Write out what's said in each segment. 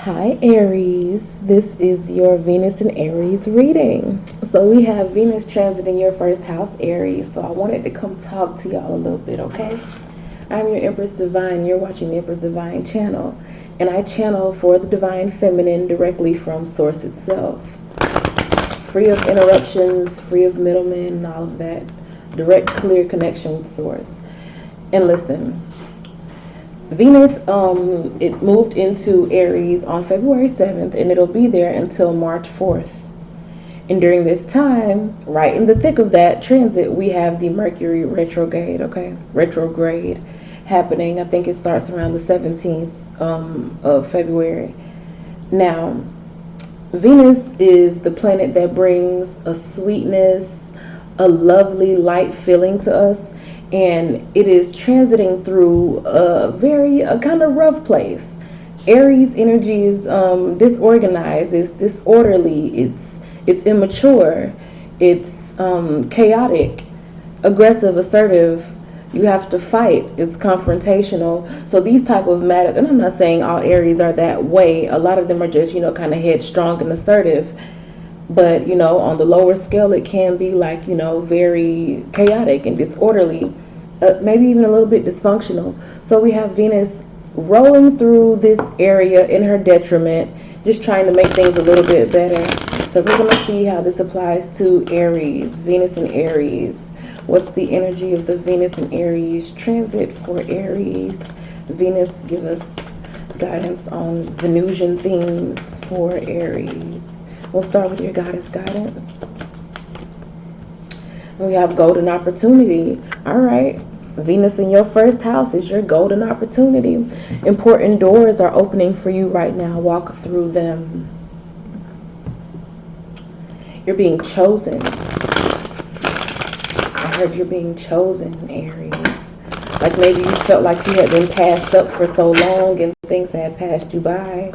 Hi Aries, this is your Venus and Aries reading. So we have Venus transiting your first house, Aries. So I wanted to come talk to y'all a little bit, okay? I'm your Empress Divine. You're watching the Empress Divine Channel. And I channel for the Divine Feminine directly from Source itself. Free of interruptions, free of middlemen, and all of that. Direct, clear connection with Source. And listen, Venus, it moved into Aries on February 7th, and it'll be there until March 4th. And during this time, right in the thick of that transit, we have the Mercury retrograde, retrograde happening. I think it starts around the 17th of February. Now, Venus is the planet that brings a sweetness, a lovely light feeling to us, and it is transiting through a kind of rough place. Aries energy is disorganized, it's disorderly, it's immature, it's chaotic, aggressive, assertive. You have to fight. It's confrontational. So these type of matters, and I'm not saying all Aries are that way. A lot of them are just kind of headstrong and assertive. But on the lower scale, it can be like very chaotic and disorderly, maybe even a little bit dysfunctional. So we have Venus rolling through this area in her detriment, just trying to make things a little bit better. So we're going to see how this applies to Aries, Venus and Aries. What's the energy of the Venus and Aries transit for Aries? Venus, give us guidance on Venusian themes for Aries. We'll start with your goddess guidance. We have golden opportunity. All right. Venus in your first house is your golden opportunity. Important doors are opening for you right now. Walk through them. You're being chosen. I heard you're being chosen, Aries. Like maybe you felt like you had been passed up for so long and things had passed you by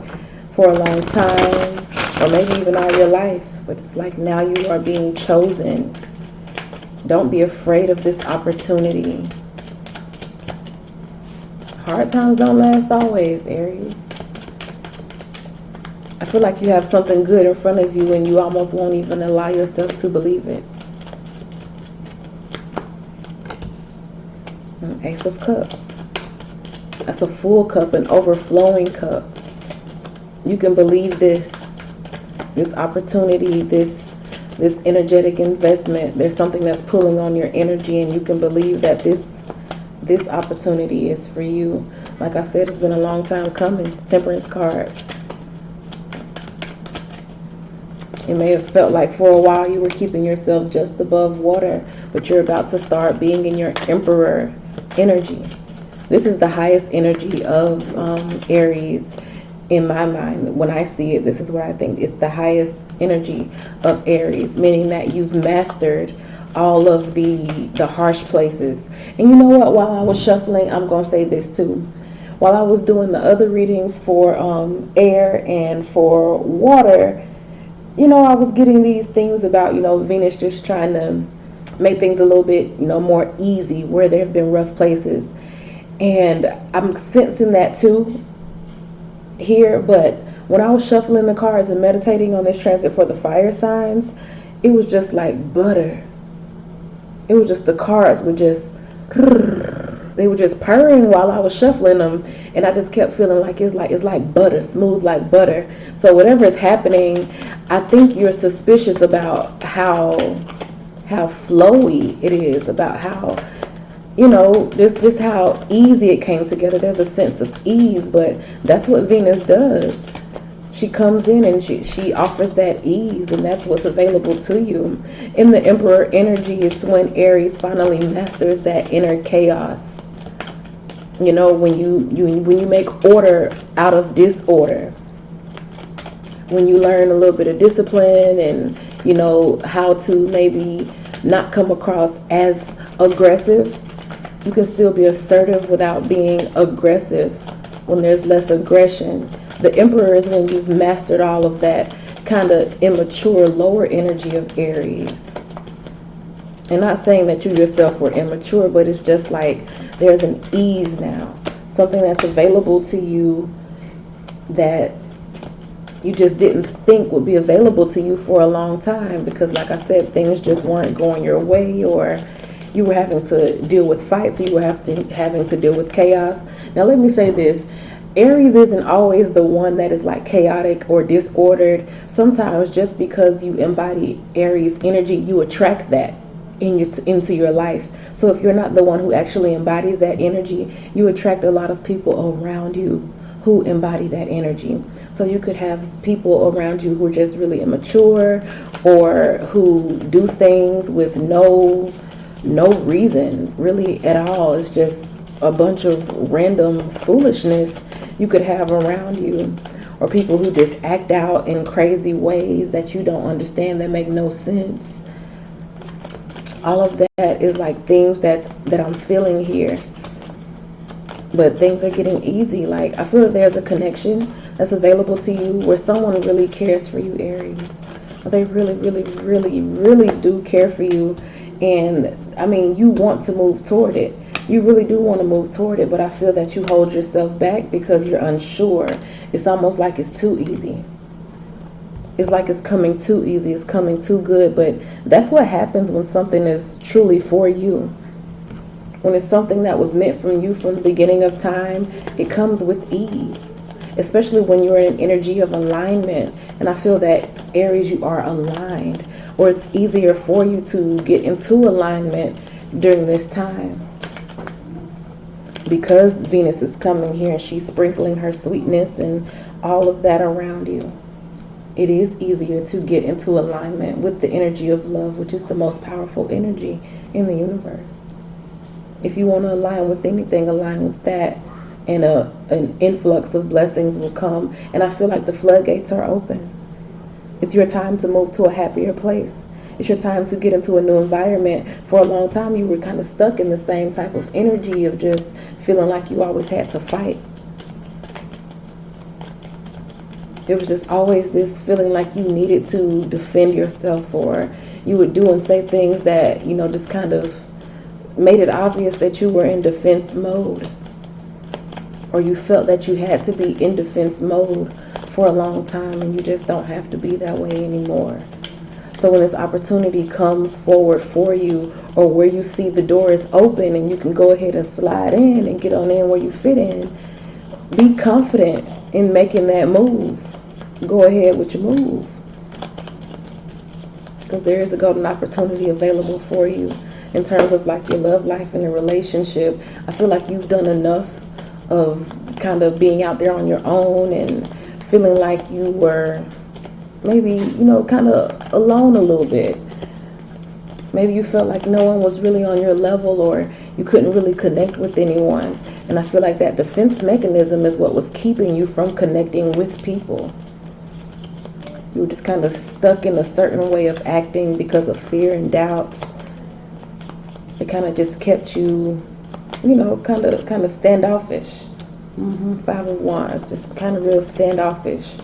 for a long time, or maybe even all your life, but it's like now you are being chosen. Don't be afraid of this opportunity. Hard times don't last always, Aries. I feel like you have something good in front of you and you almost won't even allow yourself to believe it. Ace of Cups. That's a full cup, an overflowing cup. You can believe this opportunity, this energetic investment. There's something that's pulling on your energy, and you can believe that this opportunity is for you. Like I said, it's been a long time coming. Temperance card. It may have felt like for a while you were keeping yourself just above water, but you're about to start being in your Emperor energy. This is the highest energy of Aries. In my mind, when I see it, this is what I think. It's the highest energy of Aries, meaning that you've mastered all of the harsh places. And you know what? While I was shuffling, I'm going to say this too. While I was doing the other readings for air and for water, I was getting these things about, Venus just trying to make things a little bit, more easy where there have been rough places. And I'm sensing that too here, but when I was shuffling the cards and meditating on this transit for the fire signs, it was just like butter. It was just the cards were just they were just purring while I was shuffling them, and I just kept feeling like it's like butter, smooth like butter. So whatever is happening, I think you're suspicious about how flowy it is, about how this just how easy it came together. There's a sense of ease, but that's what Venus does. She comes in and she offers that ease, and that's what's available to you. In the Emperor energy, it's when Aries finally masters that inner chaos. When you make order out of disorder. When you learn a little bit of discipline and how to maybe not come across as aggressive. You can still be assertive without being aggressive when there's less aggression. The Emperor is when you've mastered all of that kind of immature, lower energy of Aries. And not saying that you yourself were immature, but it's just like there's an ease now. Something that's available to you that you just didn't think would be available to you for a long time, because like I said, things just weren't going your way, or you were having to deal with fights, or you were having to deal with chaos. Now let me say this: Aries isn't always the one that is like chaotic or disordered. Sometimes just because you embody Aries energy, you attract that into your life. So if you're not the one who actually embodies that energy, you attract a lot of people around you who embody that energy. So you could have people around you who are just really immature, or who do things with no reason really at all. It's just a bunch of random foolishness you could have around you, or people who just act out in crazy ways that you don't understand, that make no sense. All of that is like themes that I'm feeling here. But things are getting easy. Like, I feel that there's a connection that's available to you where someone really cares for you, Aries. They really, really, really, really do care for you. And I mean, you want to move toward it. You really do want to move toward it, but I feel that you hold yourself back because you're unsure. It's almost like it's too easy. It's like it's coming too easy. It's coming too good. But that's what happens when something is truly for you. When it's something that was meant from you from the beginning of time, it comes with ease, especially when you're in an energy of alignment. And I feel that, Aries, you are aligned, or it's easier for you to get into alignment during this time, because Venus is coming here and she's sprinkling her sweetness and all of that around you. It is easier to get into alignment with the energy of love, which is the most powerful energy in the universe. If you want to align with anything, align with that, and an influx of blessings will come. And I feel like the floodgates are open. It's your time to move to a happier place. It's your time to get into a new environment. For a long time, you were kind of stuck in the same type of energy of just feeling like you always had to fight. There was just always this feeling like you needed to defend yourself, or you would do and say things that, just kind of made it obvious that you were in defense mode, or you felt that you had to be in defense mode for a long time, and you just don't have to be that way anymore. So when this opportunity comes forward for you, or where you see the door is open and you can go ahead and slide in and get on in where you fit in, be confident in making that move. Go ahead with your move, because there is a golden opportunity available for you. In terms of like your love life and a relationship, I feel like you've done enough of kind of being out there on your own and feeling like you were maybe, kind of alone a little bit. Maybe you felt like no one was really on your level, or you couldn't really connect with anyone. And I feel like that defense mechanism is what was keeping you from connecting with people. You were just kind of stuck in a certain way of acting because of fear and doubts. It kind of just kept you, kind of standoffish. Five of Wands, just kind of real standoffish.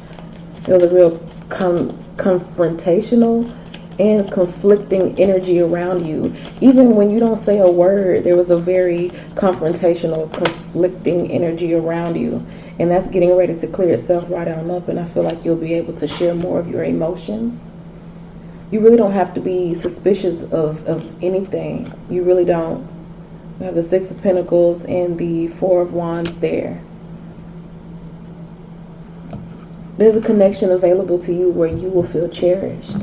It was a real confrontational and conflicting energy around you. Even when you don't say a word, there was a very confrontational, conflicting energy around you. And that's getting ready to clear itself right on up, and I feel like you'll be able to share more of your emotions. You really don't have to be suspicious of anything. You really don't. You have the Six of Pentacles and the Four of Wands there. There's a connection available to you where you will feel cherished,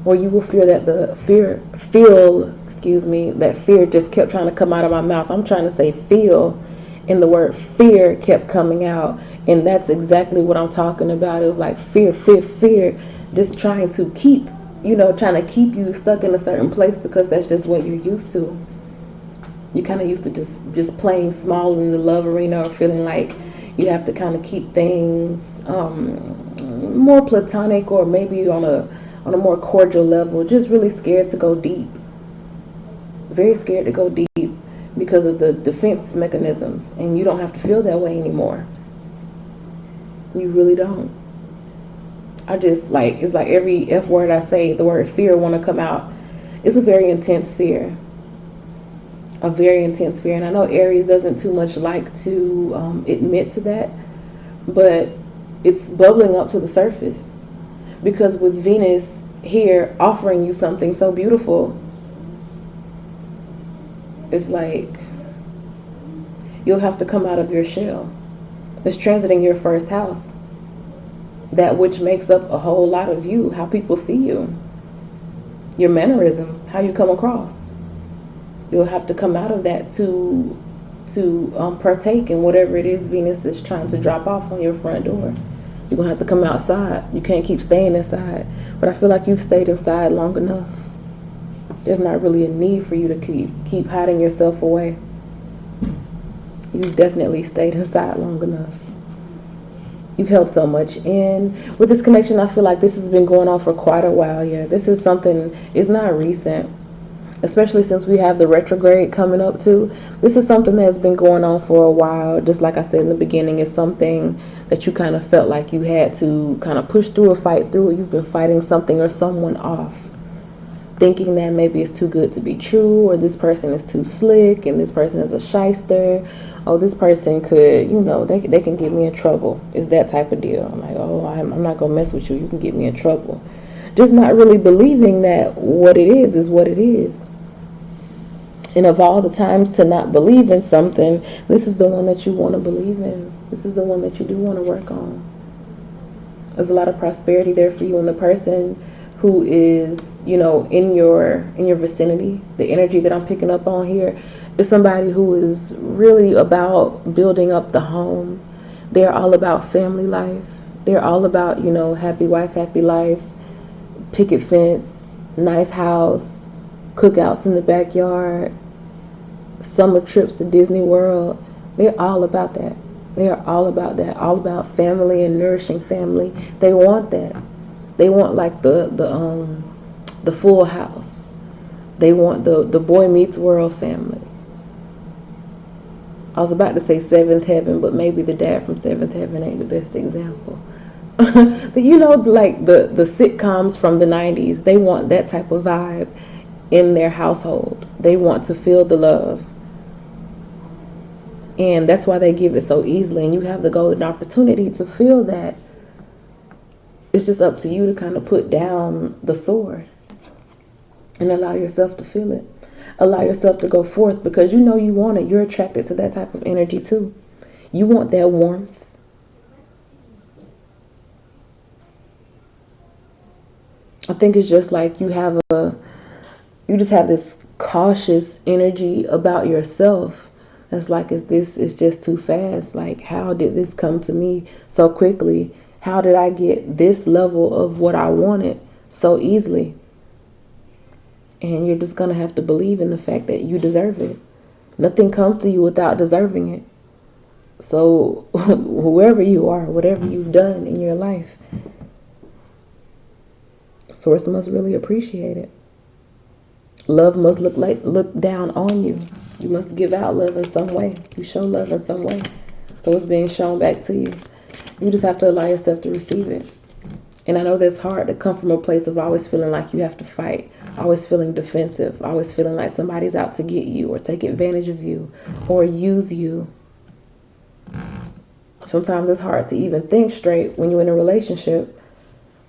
where you will feel that that fear just kept trying to come out of my mouth. I'm trying to say feel, and the word fear kept coming out, and that's exactly what I'm talking about. It was like fear, just trying to keep you stuck in a certain place, because that's just what you're used to. You're kind of used to just playing small in the love arena, or feeling like you have to kind of keep things more platonic, or maybe on a more cordial level. Just really scared to go deep. Very scared to go deep because of the defense mechanisms, and you don't have to feel that way anymore. You really don't. It's like every F word I say, the word fear want to come out. It's a very intense fear. A very intense fear. And I know Aries doesn't too much like to admit to that, but It's bubbling up to the surface. Because with Venus here offering you something so beautiful, it's like you'll have to come out of your shell. It's transiting your first house. That which makes up a whole lot of you, how people see you, your mannerisms, how you come across. You'll have to come out of that to partake in whatever it is Venus is trying to drop off on your front door. You're going to have to come outside. You can't keep staying inside. But I feel like you've stayed inside long enough. There's not really a need for you to keep hiding yourself away. You've definitely stayed inside long enough. You've held so much in. With this connection, I feel like this has been going on for quite a while. Yeah, this is something, it's not recent. Especially since we have the retrograde coming up too. This is something that's been going on for a while. Just like I said in the beginning, it's something that you kind of felt like you had to kind of push through or fight through. You've been fighting something or someone off, thinking that maybe it's too good to be true, or this person is too slick, and this person is a shyster. Oh, this person could, they can get me in trouble. It's that type of deal. I'm like, oh, I'm not going to mess with you. You can get me in trouble. Just not really believing that what it is what it is. And of all the times to not believe in something, this is the one that you want to believe in. This is the one that you do want to work on. There's a lot of prosperity there for you, and the person who is, in your vicinity, the energy that I'm picking up on here is somebody who is really about building up the home. They're all about family life. They're all about, happy wife, happy life, picket fence, nice house, cookouts in the backyard, summer trips to Disney World. They're all about that. They are all about that. All about family and nourishing family. They want that. They want like the full house. They want the Boy Meets World family. I was about to say Seventh Heaven, but maybe the dad from Seventh Heaven ain't the best example. But like the sitcoms from the 90s, they want that type of vibe in their household. They want to feel the love. And that's why they give it so easily. And you have the golden opportunity to feel that. It's just up to you to kind of put down the sword and allow yourself to feel it. Allow yourself to go forth, because you want it. You're attracted to that type of energy too. You want that warmth. I think it's just like you just have this cautious energy about yourself. It's like, this is just too fast. Like, how did this come to me so quickly? How did I get this level of what I wanted so easily? And you're just going to have to believe in the fact that you deserve it. Nothing comes to you without deserving it. So whoever you are, whatever you've done in your life, Source must really appreciate it. Love must look down on you. You must give out love in some way. You show love in some way. So it's being shown back to you. You just have to allow yourself to receive it. And I know that's hard to come from a place of always feeling like you have to fight, always feeling defensive, always feeling like somebody's out to get you or take advantage of you or use you. Sometimes it's hard to even think straight when you're in a relationship,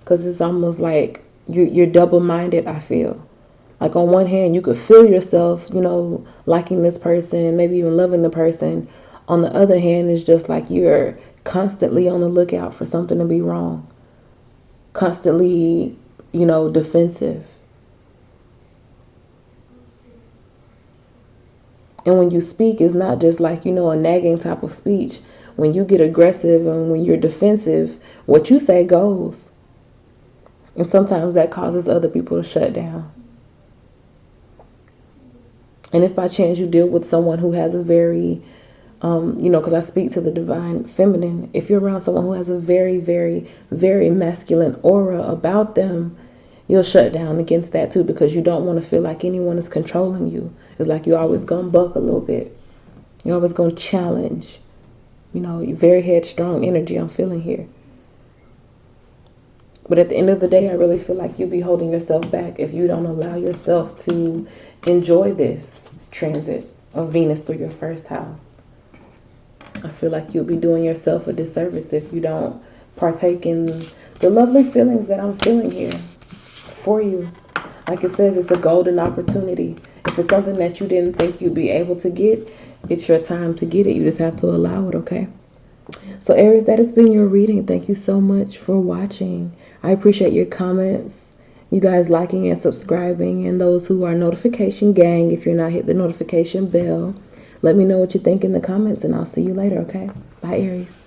because it's almost like you're double-minded, I feel. Like, on one hand, you could feel yourself, liking this person, maybe even loving the person. On the other hand, it's just like you're constantly on the lookout for something to be wrong. Constantly, defensive. And when you speak, it's not just like, a nagging type of speech. When you get aggressive and when you're defensive, what you say goes. And sometimes that causes other people to shut down. And if by chance you deal with someone who has a very, because I speak to the divine feminine, if you're around someone who has a very, very, very masculine aura about them, you'll shut down against that too, because you don't want to feel like anyone is controlling you. It's like you're always going to buck a little bit. You're always going to challenge. You're very headstrong energy I'm feeling here. But at the end of the day, I really feel like you'll be holding yourself back if you don't allow yourself to enjoy this transit of Venus through your first house. I feel like you'll be doing yourself a disservice if you don't partake in the lovely feelings that I'm feeling here for you. Like it says, it's a golden opportunity. If it's something that you didn't think you'd be able to get, it's your time to get it. You just have to allow it, okay? So Aries, that has been your reading. Thank you so much for watching. I appreciate your comments, you guys liking and subscribing, and those who are notification gang. If you're not, hit the notification bell. Let me know what you think in the comments, and I'll see you later, okay? Bye, Aries.